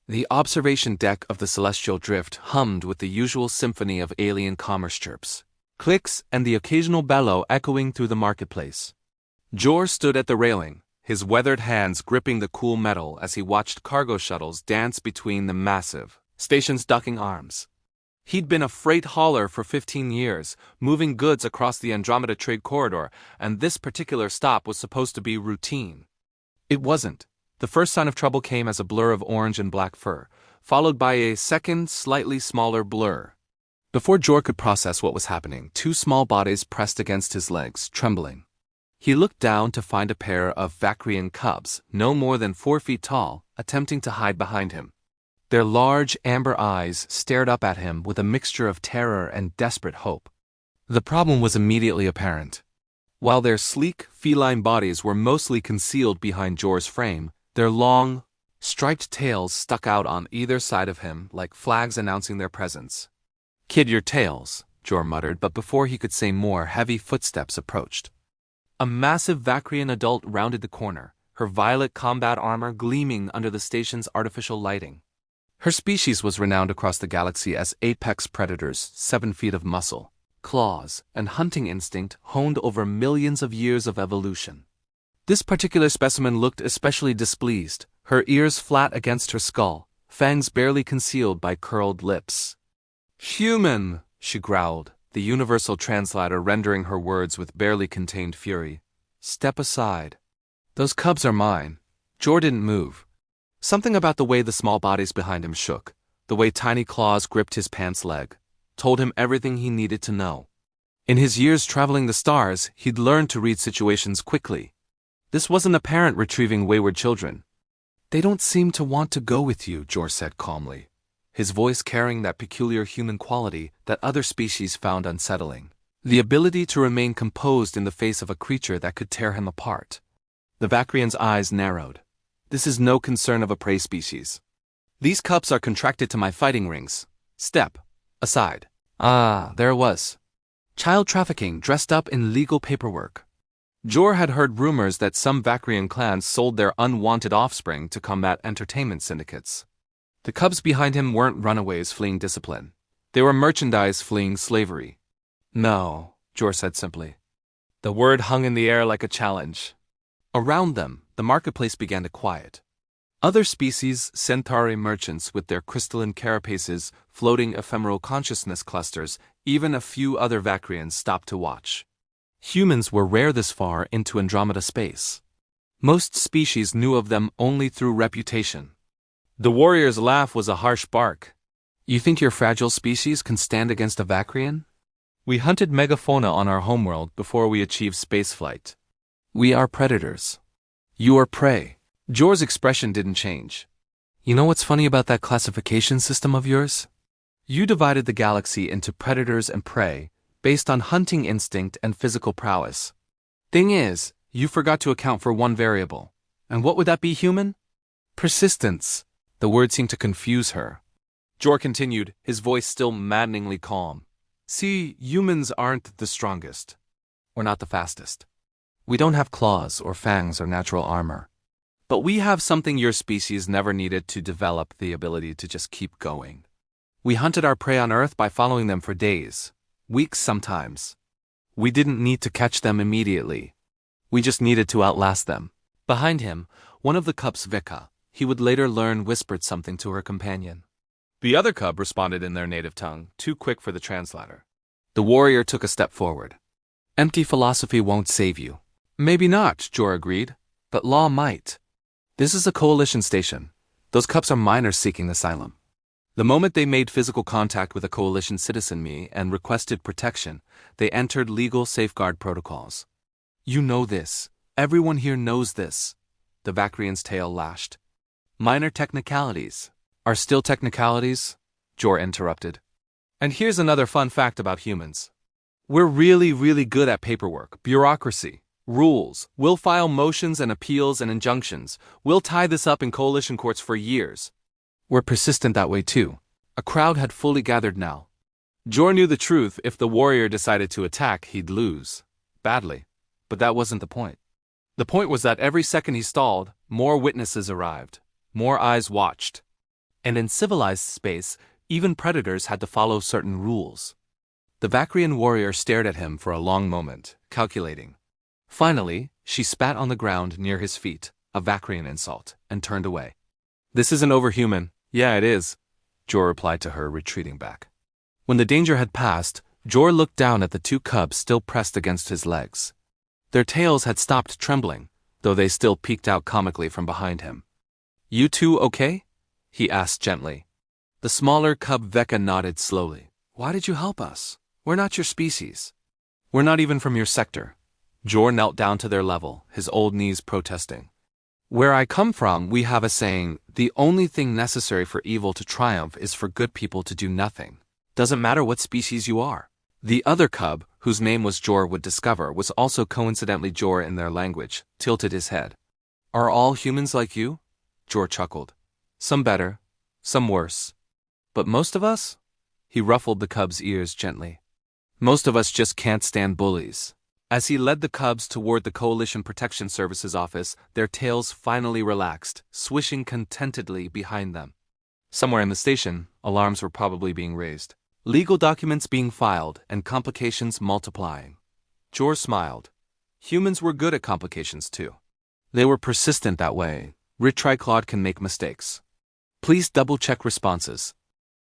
The observation deck of the Celestial Drift hummed with the usual symphony of alien commerce chirps, clicks, and the occasional bellow echoing through the marketplace. Jor stood at the railing, his weathered hands gripping the cool metal as he watched cargo shuttles dance between the massive station's ducking arms. He'd been a freight hauler for 15 years, moving goods across the Andromeda trade corridor, and this particular stop was supposed to be routine. It wasn't. The first sign of trouble came as a blur of orange and black fur, followed by a second, slightly smaller blur. Before Jor could process what was happening, two small bodies pressed against his legs, trembling. He looked down to find a pair of Vacrian cubs, no more than 4 feet tall, attempting to hide behind him. Their large, amber eyes stared up at him with a mixture of terror and desperate hope. The problem was immediately apparent. While their sleek, feline bodies were mostly concealed behind Jor's frame, their long, striped tails stuck out on either side of him like flags announcing their presence. "Kid your tails," Jor muttered, but before he could say more, heavy footsteps approached. A massive Vacrian adult rounded the corner, her violet combat armor gleaming under the station's artificial lighting. Her species was renowned across the galaxy as apex predators, 7 feet of muscle, claws, and hunting instinct honed over millions of years of evolution. This particular specimen looked especially displeased, her ears flat against her skull, fangs barely concealed by curled lips. "Human," she growled, the universal translator rendering her words with barely contained fury. "Step aside. Those cubs are mine." Jor didn't move. Something about the way the small bodies behind him shook, the way tiny claws gripped his pants leg, told him everything he needed to know. In his years traveling the stars, he'd learned to read situations quickly. This wasn't a parent retrieving wayward children. "They don't seem to want to go with you," Jor said calmly, his voice carrying that peculiar human quality that other species found unsettling. The ability to remain composed in the face of a creature that could tear him apart. The Vacrian's eyes narrowed. "This is no concern of a prey species. These cubs are contracted to my fighting rings. Step aside." Ah, there it was. Child trafficking dressed up in legal paperwork. Jor had heard rumors that some Vacrian clans sold their unwanted offspring to combat entertainment syndicates. The cubs behind him weren't runaways fleeing discipline. They were merchandise fleeing slavery. "No," Jor said simply. The word hung in the air like a challenge. Around them, the marketplace began to quiet. Other species, Centauri merchants with their crystalline carapaces, floating ephemeral consciousness clusters, even a few other Vacrians stopped to watch. Humans were rare this far into Andromeda space. Most species knew of them only through reputation. The warrior's laugh was a harsh bark. "You think your fragile species can stand against a Vacrian? We hunted megafauna on our homeworld before we achieved spaceflight. We are predators. You are prey." Jor's expression didn't change. "You know what's funny about that classification system of yours? You divided the galaxy into predators and prey, based on hunting instinct and physical prowess. Thing is, you forgot to account for one variable. And what would that be, human? Persistence." The word seemed to confuse her. Jor continued, his voice still maddeningly calm. "See, humans aren't the strongest. Or not the fastest. We don't have claws or fangs or natural armor. But we have something your species never needed to develop: the ability to just keep going. We hunted our prey on Earth by following them for days, weeks sometimes. We didn't need to catch them immediately. We just needed to outlast them." Behind him, one of the cubs, Vika, he would later learn, whispered something to her companion. The other cub responded in their native tongue, too quick for the translator. The warrior took a step forward. "Empty philosophy won't save you." "Maybe not," Jor agreed, "but law might. This is a coalition station. Those cubs are minors seeking asylum. The moment they made physical contact with a coalition citizen me and requested protection, they entered legal safeguard protocols. You know this. Everyone here knows this." The Vacrian's tail lashed. "Minor technicalities are still technicalities," Jor interrupted. "And here's another fun fact about humans. We're really, really good at paperwork, bureaucracy, rules. We'll file motions and appeals and injunctions. We'll tie this up in coalition courts for years. We're persistent that way too." A crowd had fully gathered now. Jor knew the truth: if the warrior decided to attack, he'd lose. Badly. But that wasn't the point. The point was that every second he stalled, more witnesses arrived. More eyes watched. And in civilized space, even predators had to follow certain rules. The Vacrian warrior stared at him for a long moment, calculating. Finally, she spat on the ground near his feet, a Vacrian insult, and turned away. This isn't overhuman. Yeah, it is, Jor replied to her, retreating back. When the danger had passed, Jor looked down at the two cubs still pressed against his legs. Their tails had stopped trembling, though they still peeked out comically from behind him. You two okay? He asked gently. The smaller cub Veka nodded slowly. Why did you help us? We're not your species. We're not even from your sector. Jor knelt down to their level, his old knees protesting. Where I come from, we have a saying, the only thing necessary for evil to triumph is for good people to do nothing. Doesn't matter what species you are. The other cub, whose name was Jor would discover, was also coincidentally Jor in their language, tilted his head. Are all humans like you? Jor chuckled. Some better, some worse. But most of us? He ruffled the cub's ears gently. Most of us just can't stand bullies. As he led the cubs toward the Coalition Protection Services office, their tails finally relaxed, swishing contentedly behind them. Somewhere in the station, alarms were probably being raised. Legal documents being filed and complications multiplying. Jor smiled. Humans were good at complications too. They were persistent that way. Retriclod can make mistakes. Please double-check responses,